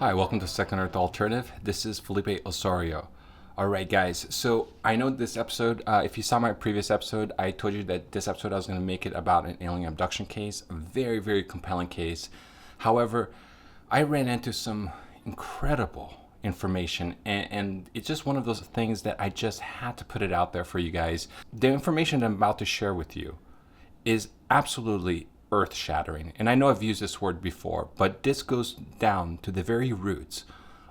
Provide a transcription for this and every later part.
Hi, welcome to Second Earth Alternative. This is Felipe Osorio. Alright guys, so I know this episode, if you saw my previous episode, I told you that this episode I was going to make it about an alien abduction case, a very, very compelling case. However, I ran into some incredible information and it's just one of those things that I just had to put it out there for you guys. The information I'm about to share with you is absolutely earth-shattering. And I know I've used this word before, but this goes down to the very roots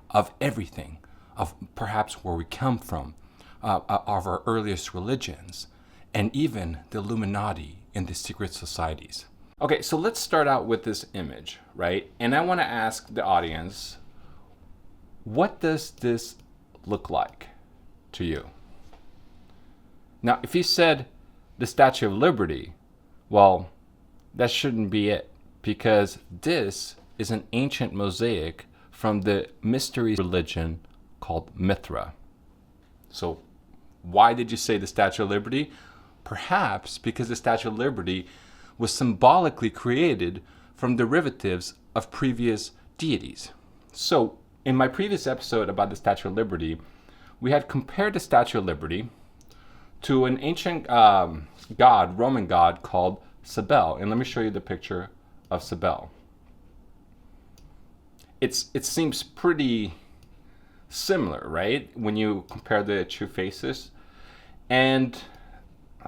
of everything, of perhaps where we come from, of our earliest religions, and even the Illuminati and the secret societies. Okay, so let's start out with this image, right? And I want to ask the audience, what does this look like to you? Now, if you said the Statue of Liberty, well, that shouldn't be it, because this is an ancient mosaic from the mystery religion called Mithra. So why did you say the Statue of Liberty? Perhaps because the Statue of Liberty was symbolically created from derivatives of previous deities. So in my previous episode about the Statue of Liberty, we had compared the Statue of Liberty to an ancient god, Roman god called Cybele. And let me show you the picture of Cybele. It seems pretty similar, right? When you compare the two faces. And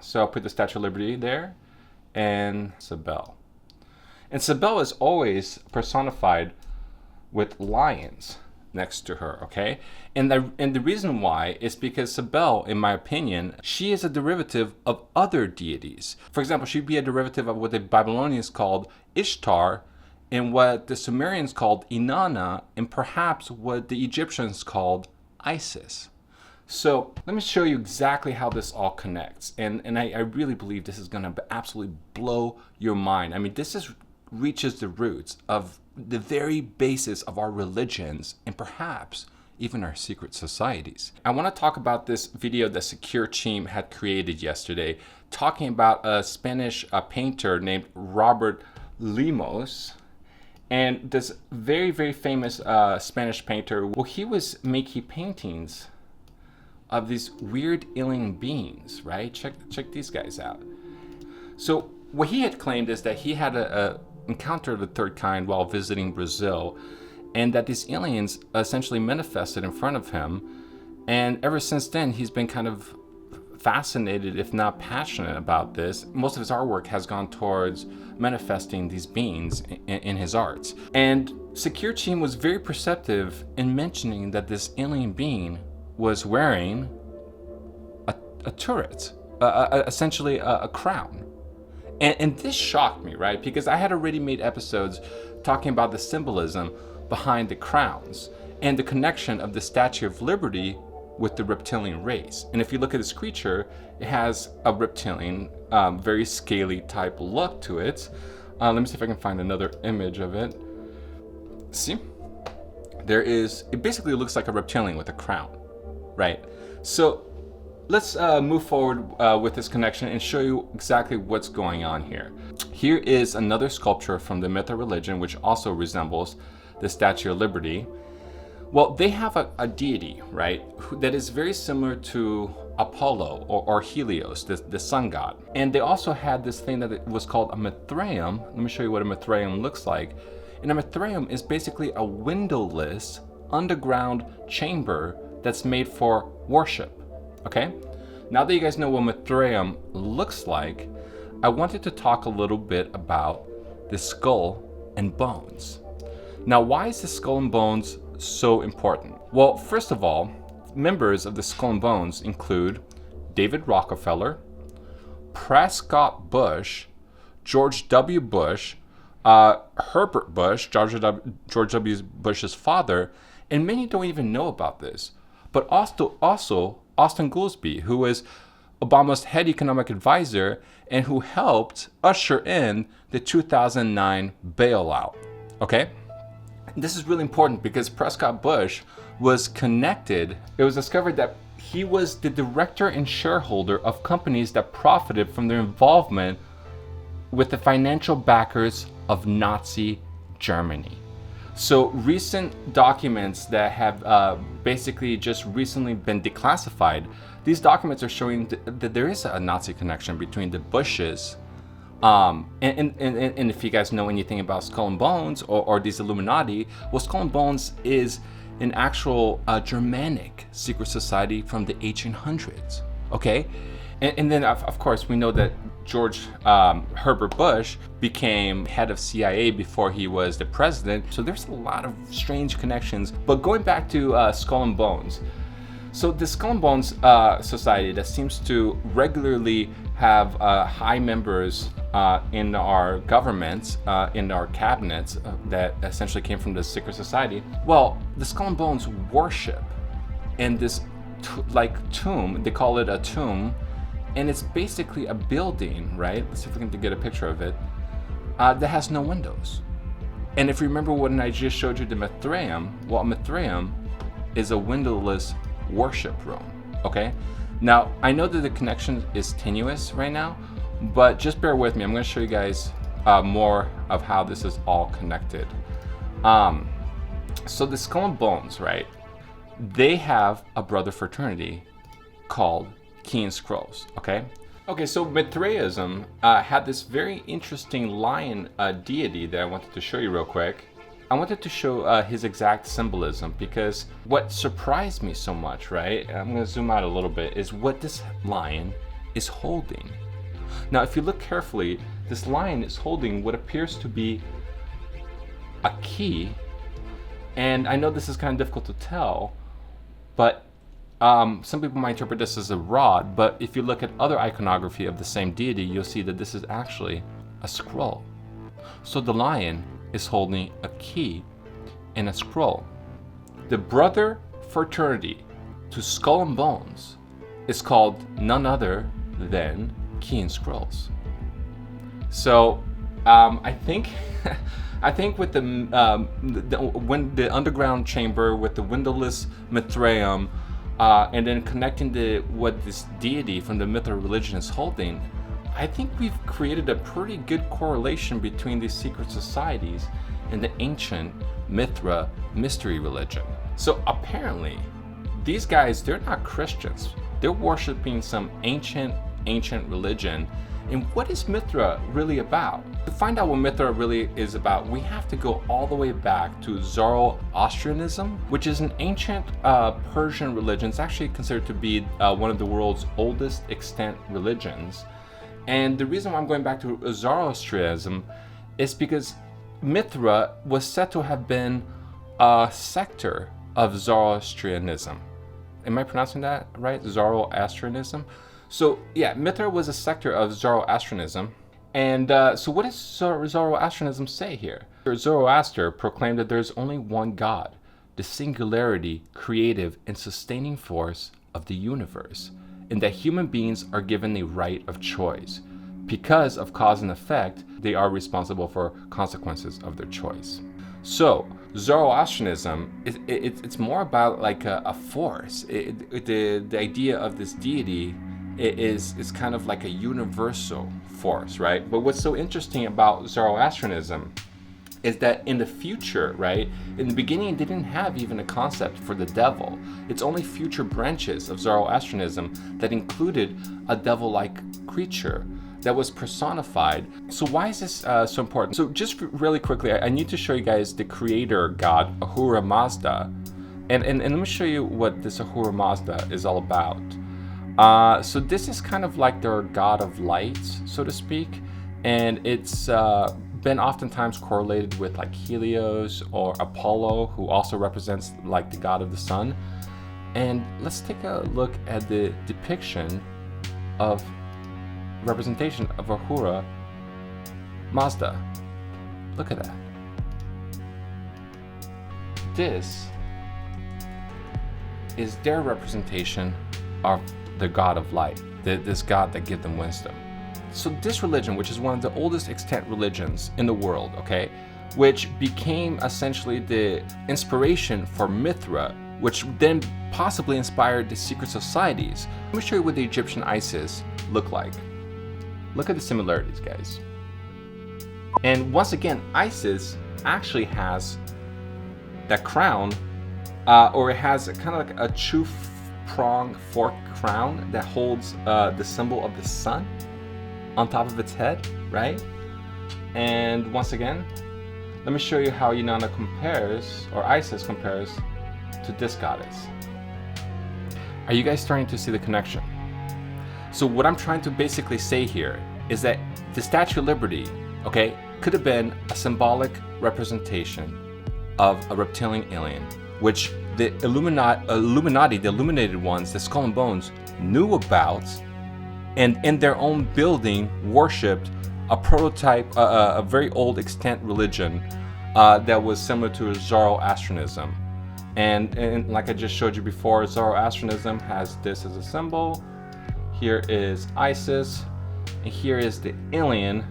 so I'll put the Statue of Liberty there and Cybele. And Cybele is always personified with lions next to her, okay? And the reason why is because Cybele, in my opinion, she is a derivative of other deities. For example, she'd be a derivative of what the Babylonians called Ishtar, and what the Sumerians called Inanna, and perhaps what the Egyptians called Isis. So let me show you exactly how this all connects. And I really believe this is going to absolutely blow your mind. I mean, this reaches the roots of the very basis of our religions and perhaps even our secret societies. I want to talk about this video that Secure Team had created yesterday, talking about a Spanish painter named Robert Limos. And this very, very famous Spanish painter, well, he was making paintings of these weird alien beings, right? Check these guys out. So what he had claimed is that he had a encounter of the third kind while visiting Brazil, and that these aliens essentially manifested in front of him. And ever since then, he's been kind of fascinated, if not passionate about this. Most of his artwork has gone towards manifesting these beings in his arts. And Secure Team was very perceptive in mentioning that this alien being was wearing a turret, essentially a crown. And this shocked me, right? Because I had already made episodes talking about the symbolism behind the crowns and the connection of the Statue of Liberty with the reptilian race. And if you look at this creature, it has a reptilian, very scaly type look to it. Let me see if I can find another image of it. See? It basically looks like a reptilian with a crown, right? So let's move forward with this connection and show you exactly what's going on here. Here is another sculpture from the Mithra religion, which also resembles the Statue of Liberty. Well, they have a deity, right, that is very similar to Apollo or Helios, the sun god. And they also had this thing that was called a Mithraeum. Let me show you what a Mithraeum looks like. And a Mithraeum is basically a windowless underground chamber that's made for worship. Okay, now that you guys know what Mithraeum looks like, I wanted to talk a little bit about the skull and bones. Now, why is the skull and bones so important? Well, first of all, members of the Skull and Bones include David Rockefeller, Prescot Bush, George W. Bush, Herbert Bush, George W. Bush's father, and many don't even know about this, but also Austin Goolsbee, who was Obama's head economic advisor and who helped usher in the 2009 bailout. okay? This is really important because Prescott Bush was connected. It was discovered that he was the director and shareholder of companies that profited from their involvement with the financial backers of Nazi Germany. So recent documents that have basically just recently been declassified, these documents are showing that there is a Nazi connection between the Bushes. And if you guys know anything about Skull and Bones or these Illuminati, well, Skull and Bones is an actual Germanic secret society from the 1800s, okay? And then, of course, we know that George Herbert Bush became head of CIA before he was the president. So there's a lot of strange connections. But going back to Skull and Bones. So the Skull and Bones Society that seems to regularly have high members in our governments, in our cabinets that essentially came from the secret society. Well, the Skull and Bones worship in this tomb. They call it a tomb. And it's basically a building, right? Let's see if we can get a picture of it, that has no windows. And if you remember when I just showed you the Mithraeum, well, a Mithraeum is a windowless worship room, okay? Now, I know that the connection is tenuous right now, but just bear with me. I'm going to show you guys more of how this is all connected. So the Skull and Bones, right? They have a brother fraternity called Key and Scrolls, okay? Okay, so Mithraism had this very interesting lion deity that I wanted to show you real quick. I wanted to show his exact symbolism because what surprised me so much, right? I'm going to zoom out a little bit, is what this lion is holding. Now, if you look carefully, this lion is holding what appears to be a key. And I know this is kind of difficult to tell, but some people might interpret this as a rod, but if you look at other iconography of the same deity, you'll see that this is actually a scroll. So the lion is holding a key and a scroll. The brother fraternity to Skull and Bones is called none other than Key and Scrolls. So I think with when the underground chamber with the windowless Mithraeum, and then connecting to what this deity from the Mithra religion is holding, I think we've created a pretty good correlation between these secret societies and the ancient Mithra mystery religion. So apparently, these guys, they're not Christians. They're worshiping some ancient religion. And what is Mithra really about? To find out what Mithra really is about, we have to go all the way back to Zoroastrianism, which is an ancient Persian religion. It's actually considered to be one of the world's oldest extant religions. And the reason why I'm going back to Zoroastrianism is because Mithra was said to have been a sector of Zoroastrianism. Am I pronouncing that right? Zoroastrianism? So yeah, Mithra was a sector of Zoroastrianism. And so what does Zoroastrianism say here? Zoroaster proclaimed that there's only one God, the singularity, creative, and sustaining force of the universe, and that human beings are given a right of choice. Because of cause and effect, they are responsible for consequences of their choice. So Zoroastrianism, it's more about like a force. The idea of this deity is kind of like a universal force, right? But what's so interesting about Zoroastrianism is that in the future, right, in the beginning they didn't have even a concept for the devil. It's only future branches of Zoroastrianism that included a devil-like creature that was personified. So why is this so important? So just really quickly, I need to show you guys the creator god, Ahura Mazda. And let me show you what this Ahura Mazda is all about. So this is kind of like their god of light, so to speak. And it's been oftentimes correlated with like Helios or Apollo, who also represents like the god of the sun. And let's take a look at the depiction of representation of Ahura Mazda. Look at that. This is their representation of the god of light, this god that gives them wisdom. So this religion, which is one of the oldest extant religions in the world, okay, which became essentially the inspiration for Mithra, which then possibly inspired the secret societies. Let me show you what the Egyptian Isis look like. Look at the similarities, guys. And once again, Isis actually has that crown, or it has kind of like a two-pronged fork crown that holds the symbol of the sun on top of its head, right? And once again, let me show you how Inanna compares, or Isis compares, to this goddess. Are you guys starting to see the connection? So what I'm trying to basically say here is that the Statue of Liberty, okay, could have been a symbolic representation of a reptilian alien, which the Illuminati, the illuminated ones, the Skull and Bones, knew about, and in their own building worshipped a prototype, a very old extant religion that was similar to Zoroastrianism. And like I just showed you before, Zoroastrianism has this as a symbol. Here is Isis, and here is the alien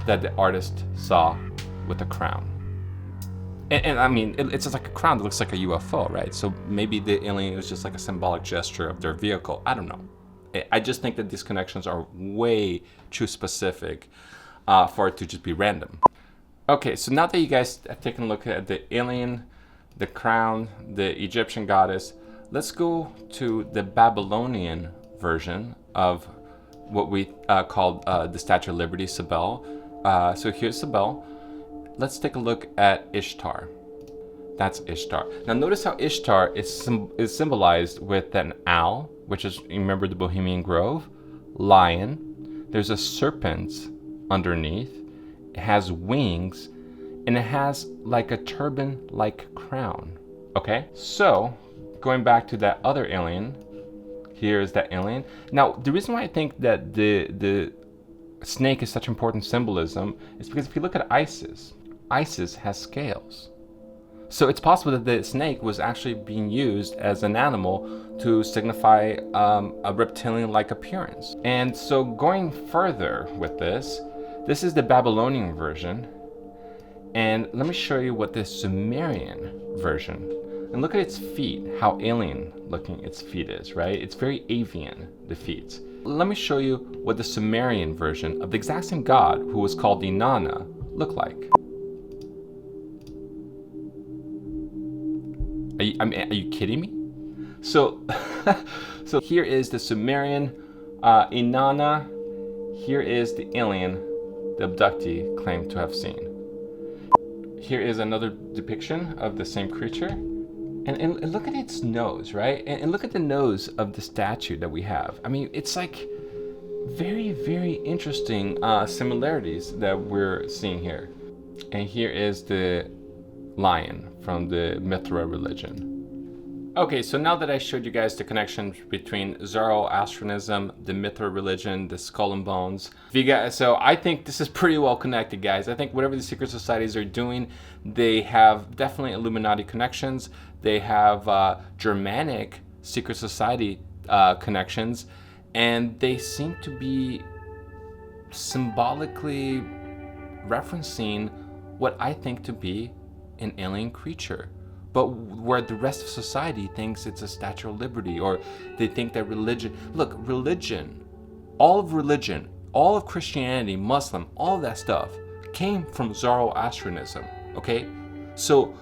that the artist saw with the crown. And I mean, it's just like a crown that looks like a UFO, right? So maybe the alien is just like a symbolic gesture of their vehicle. I don't know. I just think that these connections are way too specific for it to just be random. Okay, so now that you guys have taken a look at the alien, the crown, the Egyptian goddess, let's go to the Babylonian version of what we called the Statue of Liberty, Cybele. So here's Cybele. Let's take a look at Ishtar. That's Ishtar. Now notice how Ishtar is symbolized with an owl, which is, remember the Bohemian Grove, lion. There's a serpent underneath. It has wings, and it has like a turban-like crown. Okay, so going back to that other alien, here's that alien. Now the reason why I think that the snake is such important symbolism is because if you look at Isis has scales. So it's possible that the snake was actually being used as an animal to signify a reptilian-like appearance. And so going further with this is the Babylonian version. And let me show you what the Sumerian version, and look at its feet, how alien looking its feet is, right? It's very avian, the feet. Let me show you what the Sumerian version of the exact same god, who was called Inanna, looked like. Are you kidding me? So, so here is the Sumerian Inanna. Here is the alien the abductee claimed to have seen. Here is another depiction of the same creature. And look at its nose, right? And look at the nose of the statue that we have. I mean, it's like very, very interesting similarities that we're seeing here. And here is the lion from the Mithra religion. Okay, so now that I showed you guys the connection between Zoroastrianism, the Mithra religion, the Skull and Bones, so I think this is pretty well connected, guys. I think whatever the secret societies are doing, they have definitely Illuminati connections. They have Germanic secret society connections, and they seem to be symbolically referencing what I think to be an alien creature, but where the rest of society thinks it's a Statue of Liberty, or they think that religion, look, religion, all of Christianity, Muslim, all of that stuff came from Zoroastrianism, okay? So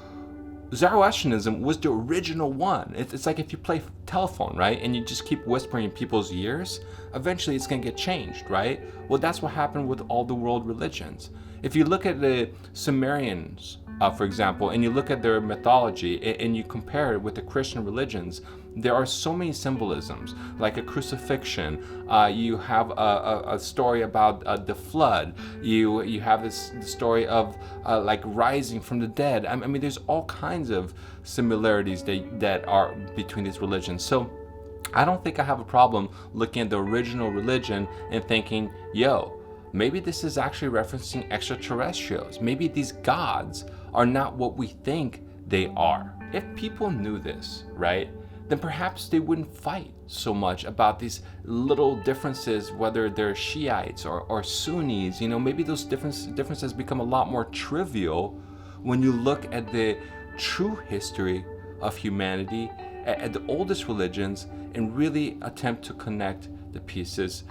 Zoroastrianism was the original one. It's like if you play telephone, right? And you just keep whispering in people's ears, eventually it's gonna get changed, right? Well, that's what happened with all the world religions. If you look at the Sumerians, for example, and you look at their mythology and you compare it with the Christian religions, there are so many symbolisms, like a crucifixion. You have a story about the flood. You have this story of like rising from the dead. I mean, there's all kinds of similarities that are between these religions. So I don't think I have a problem looking at the original religion and thinking, yo, maybe this is actually referencing extraterrestrials. Maybe these gods are not what we think they are. If people knew this, right, then perhaps they wouldn't fight so much about these little differences, whether they're Shiites or Sunnis. Maybe those differences become a lot more trivial when you look at the true history of humanity, at the oldest religions, and really attempt to connect the pieces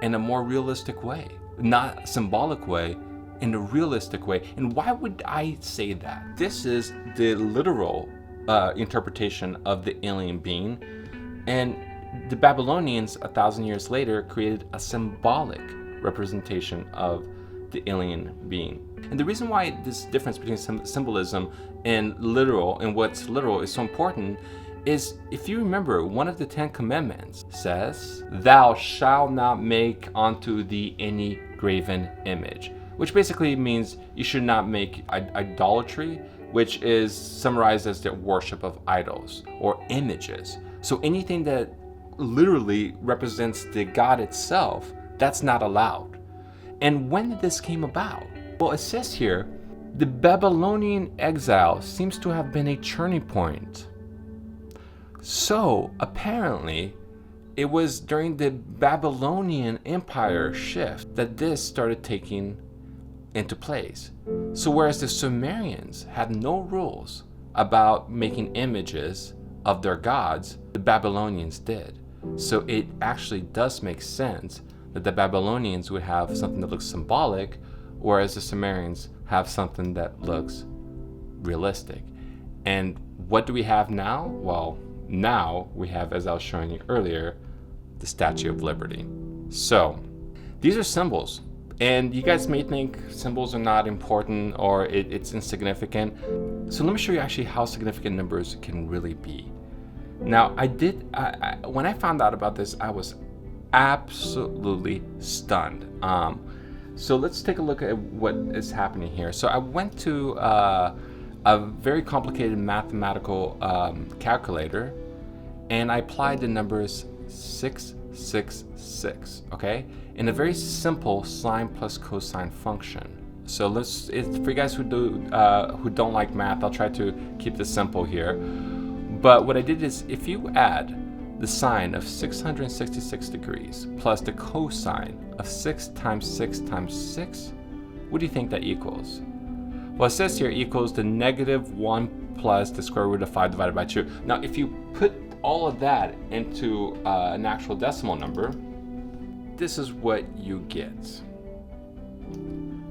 in a more realistic way, not symbolic way, in a realistic way. And why would I say that? This is the literal interpretation of the alien being, and the Babylonians 1,000 years later created a symbolic representation of the alien being. And the reason why this difference between symbolism and literal and what's literal is so important is, if you remember, one of the 10 commandments says, "Thou shalt not make unto thee any graven image," which basically means you should not make idolatry, which is summarized as the worship of idols or images. So anything that literally represents the God itself, that's not allowed. And when did this came about? Well, it says here, the Babylonian exile seems to have been a turning point. So apparently, it was during the Babylonian Empire shift that this started taking into place. So whereas the Sumerians had no rules about making images of their gods, the Babylonians did. So it actually does make sense that the Babylonians would have something that looks symbolic, whereas the Sumerians have something that looks realistic. And what do we have now? Well, now we have, as I was showing you earlier, the Statue of Liberty. So these are symbols. And you guys may think symbols are not important or it's insignificant. So let me show you actually how significant numbers can really be. Now, when I found out about this, I was absolutely stunned. So let's take a look at what is happening here. So I went to a very complicated mathematical calculator, and I applied the numbers 666, okay, in a very simple sine plus cosine function. So for you guys who don't like math, I'll try to keep this simple here. But what I did is, if you add the sine of 666 degrees plus the cosine of 6 times 6 times 6, what do you think that equals? Well, it says here equals the negative 1 plus the square root of 5 divided by 2. Now, if you put all of that into an actual decimal number, this is what you get.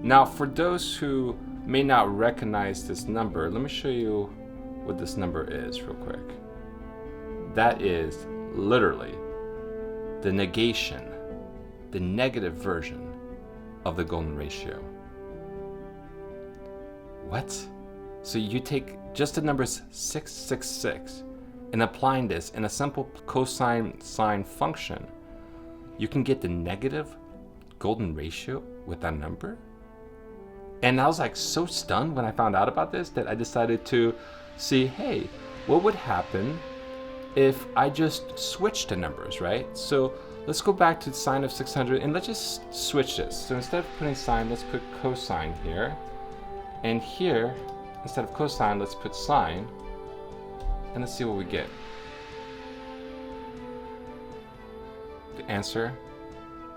Now, for those who may not recognize this number, let me show you what this number is real quick. That is literally the negation, the negative version of the golden ratio. What? So you take just the numbers 666 and applying this in a simple cosine sine function, you can get the negative golden ratio with that number? And I was like so stunned when I found out about this that I decided to see, hey, what would happen if I just switched the numbers, right? So let's go back to the sine of 600 and let's just switch this. So instead of putting sine, let's put cosine here. And here, instead of cosine, let's put sine. And let's see what we get. The answer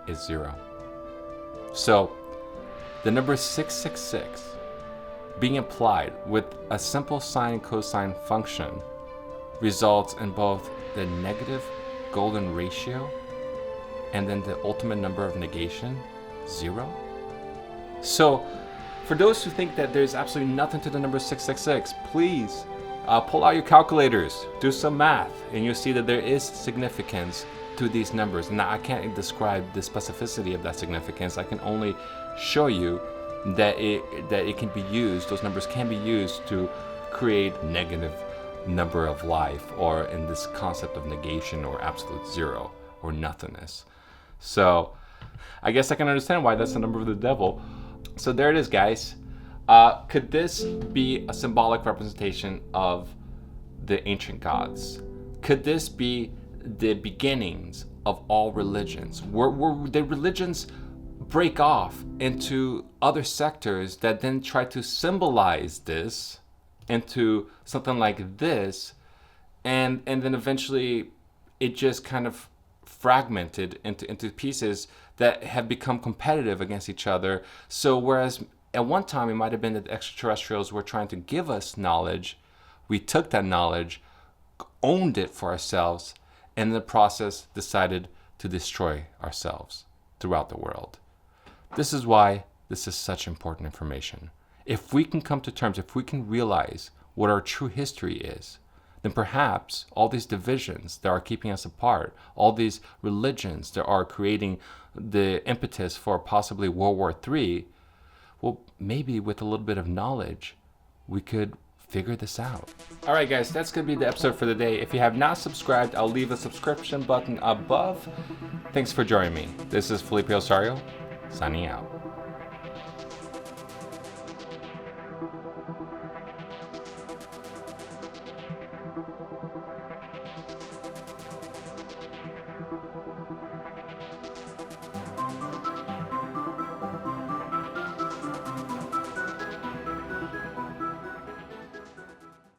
is 0. So the number 666 being applied with a simple sine and cosine function results in both the negative golden ratio and then the ultimate number of negation, 0. So for those who think that there's absolutely nothing to the number 666, please pull out your calculators, do some math, and you'll see that there is significance to these numbers. Now, I can't describe the specificity of that significance. I can only show you that it can be used, those numbers can be used to create negative number of life, or in this concept of negation or absolute 0 or nothingness. So I guess I can understand why that's the number of the devil. So there it is, guys. Could this be a symbolic representation of the ancient gods? Could this be the beginnings of all religions? Were the religions break off into other sectors that then try to symbolize this into something like this, and then eventually it just kind of fragmented into pieces that have become competitive against each other. So whereas at one time it might have been that extraterrestrials were trying to give us knowledge, we took that knowledge, owned it for ourselves, and in the process decided to destroy ourselves throughout the world. This is why this is such important information. If we can come to terms, if we can realize what our true history is, then perhaps all these divisions that are keeping us apart, all these religions that are creating the impetus for possibly World War III, well, maybe with a little bit of knowledge, we could figure this out. All right, guys, that's going to be the episode for the day. If you have not subscribed, I'll leave a subscription button above. Thanks for joining me. This is Felipe Osario, signing out.